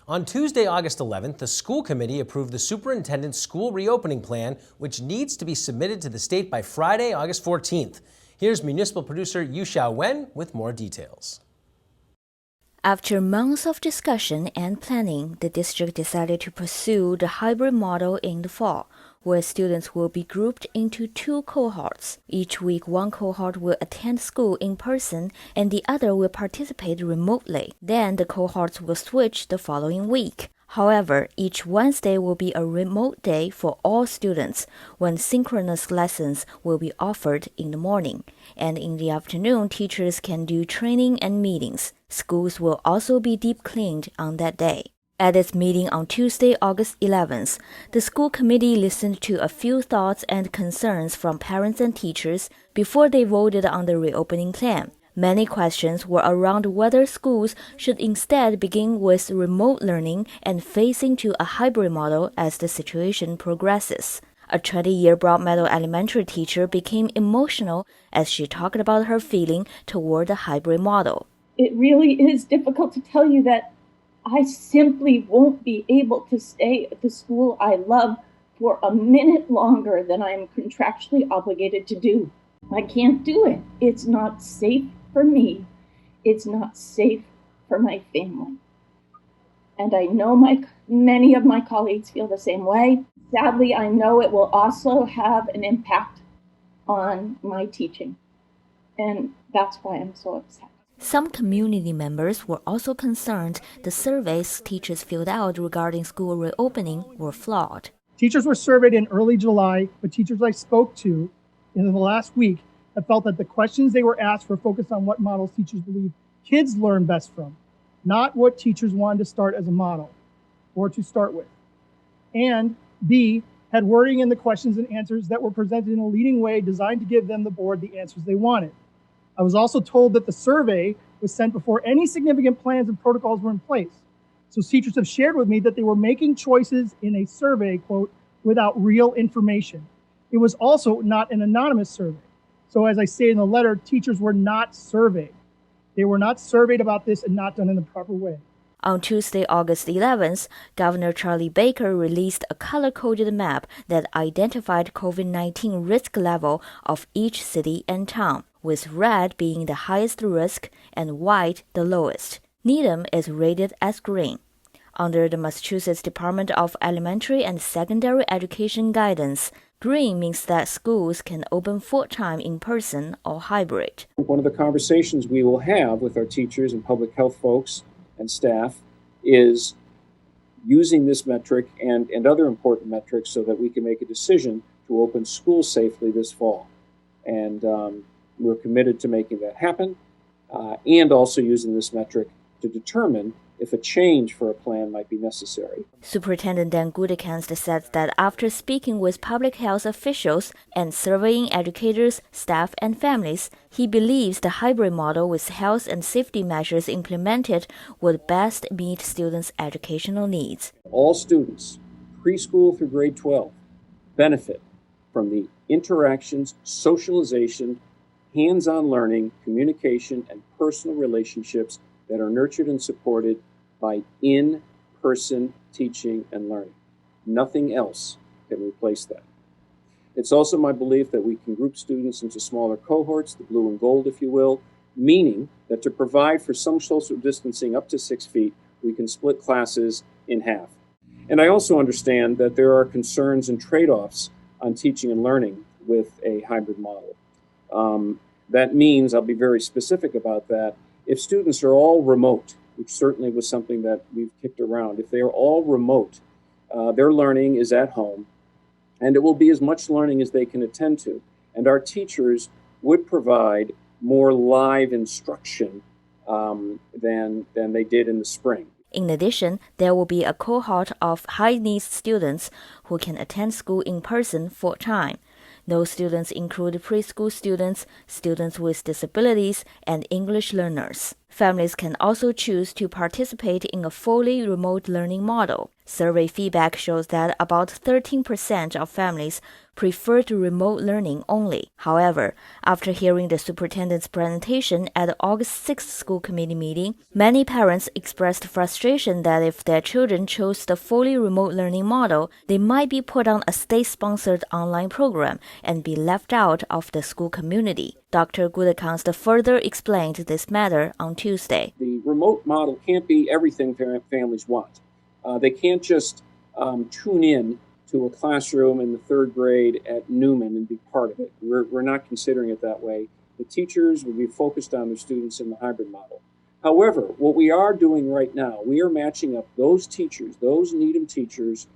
On Tuesday, August 11th, the school committee approved the superintendent's school reopening plan, which needs to be submitted to the state by Friday, August 14th. Here's municipal producer Yuxiao Wen with more details. After months of discussion and planning, the district decided to pursue the hybrid model in the fall, where students will be grouped into two cohorts. Each week, one cohort will attend school in person and the other will participate remotely. Then the cohorts will switch the following week. However, each Wednesday will be a remote day for all students, when synchronous lessons will be offered in the morning. And in the afternoon, teachers can do training and meetings. Schools will also be deep cleaned on that day. At its meeting on Tuesday, August 11th, the school committee listened to a few thoughts and concerns from parents and teachers before they voted on the reopening plan. Many questions were around whether schools should instead begin with remote learning and phase into a hybrid model as the situation progresses. A 20-year Broad Meadow elementary teacher became emotional as she talked about her feeling toward the hybrid model. It really is difficult to tell you that I simply won't be able to stay at the school I love for a minute longer than I'm contractually obligated to do. I can't do it. It's not safe for me. It's not safe for my family. And I know many of my colleagues feel the same way. Sadly, I know it will also have an impact on my teaching. And that's why I'm so upset. Some community members were also concerned the surveys teachers filled out regarding school reopening were flawed. Teachers were surveyed in early July, but teachers I spoke to in the last week have felt that the questions they were asked were focused on what models teachers believe kids learn best from, not what teachers wanted to start as a model or to start with. And B, had wording in the questions and answers that were presented in a leading way designed to give them, the board, the answers they wanted. I was also told that the survey was sent before any significant plans and protocols were in place. So teachers have shared with me that they were making choices in a survey, quote, without real information. It was also not an anonymous survey. So as I say in the letter, teachers were not surveyed. They were not surveyed about this and not done in the proper way. On Tuesday, August 11th, Governor Charlie Baker released a color-coded map that identified COVID-19 risk level of each city and town, with red being the highest risk and white the lowest. Needham is rated as green. Under the Massachusetts Department of Elementary and Secondary Education guidance, green means that schools can open full-time in person or hybrid. One of the conversations we will have with our teachers and public health folks and staff is using this metric and other important metrics so that we can make a decision to open schools safely this fall. And we're committed to making that happen and also using this metric to determine if a change for a plan might be necessary. Superintendent Dan Gutekunst said that after speaking with public health officials and surveying educators, staff, and families, he believes the hybrid model with health and safety measures implemented would best meet students' educational needs. All students, preschool through grade 12, benefit from the interactions, socialization, hands-on learning, communication, and personal relationships that are nurtured and supported by in-person teaching and learning. Nothing else can replace that. It's also my belief that we can group students into smaller cohorts, the blue and gold, if you will, meaning that to provide for some social distancing up to 6 feet, we can split classes in half. And I also understand that there are concerns and trade-offs on teaching and learning with a hybrid model. That means, I'll be very specific about that, if students are all remote, which certainly was something that we've kicked around, if they are all remote, their learning is at home, and it will be as much learning as they can attend to. And our teachers would provide more live instruction than they did in the spring. In addition, there will be a cohort of high-needs students who can attend school in person full-time. Those students include preschool students, students with disabilities, and English learners. Families can also choose to participate in a fully remote learning model. Survey feedback shows that about 13% of families preferred remote learning only. However, after hearing the superintendent's presentation at the August 6th school committee meeting, many parents expressed frustration that if their children chose the fully remote learning model, they might be put on a state-sponsored online program and be left out of the school community. Dr. Gudekanst further explained this matter on Tuesday. The remote model can't be everything families want. They can't just tune in to a classroom in the third grade at Newman and be part of it. We're not considering it that way. The teachers will be focused on their students in the hybrid model. However, what we are doing right now, we are matching up those teachers, those Needham teachers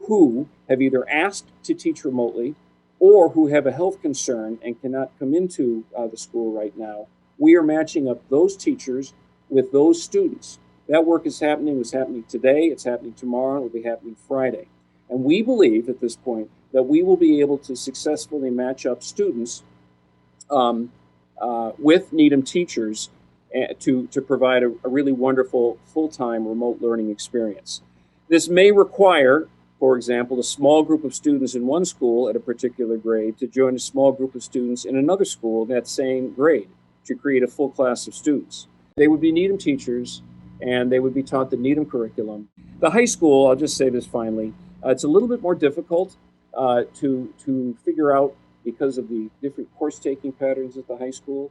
who have either asked to teach remotely or who have a health concern and cannot come into the school right now. We are matching up those teachers with those students. That work is happening. It's happening today. It's happening tomorrow. It will be happening Friday. And we believe at this point that we will be able to successfully match up students with Needham teachers to provide a really wonderful full-time remote learning experience. This may require, for example, a small group of students in one school at a particular grade to join a small group of students in another school in that same grade to create a full class of students. They would be Needham teachers, and they would be taught the Needham curriculum. The high school, I'll just say this finally, it's a little bit more difficult to figure out because of the different course-taking patterns at the high school.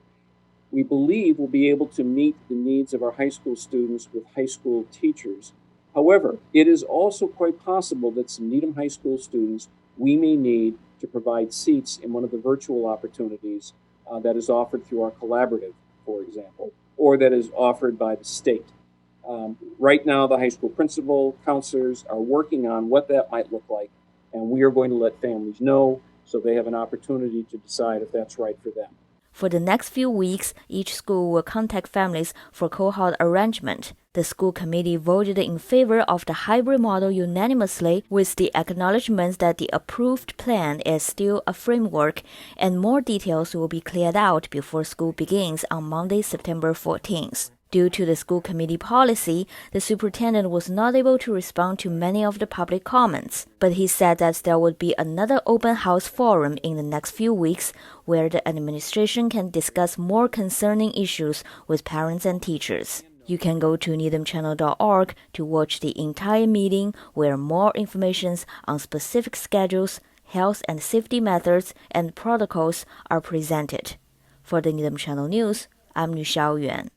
We believe we'll be able to meet the needs of our high school students with high school teachers. However, it is also quite possible that some Needham High School students we may need to provide seats in one of the virtual opportunities that is offered through our collaborative, for example, or that is offered by the state. Right now, the high school principal, counselors are working on what that might look like, and we are going to let families know so they have an opportunity to decide if that's right for them. For the next few weeks, each school will contact families for cohort arrangement. The school committee voted in favor of the hybrid model unanimously, with the acknowledgement that the approved plan is still a framework and more details will be cleared out before school begins on Monday, September 14th. Due to the school committee policy, the superintendent was not able to respond to many of the public comments, but he said that there would be another open house forum in the next few weeks where the administration can discuss more concerning issues with parents and teachers. You can go to needhamchannel.org to watch the entire meeting where more information on specific schedules, health and safety methods, and protocols are presented. For the Needham Channel News, I'm Xiaoyuan.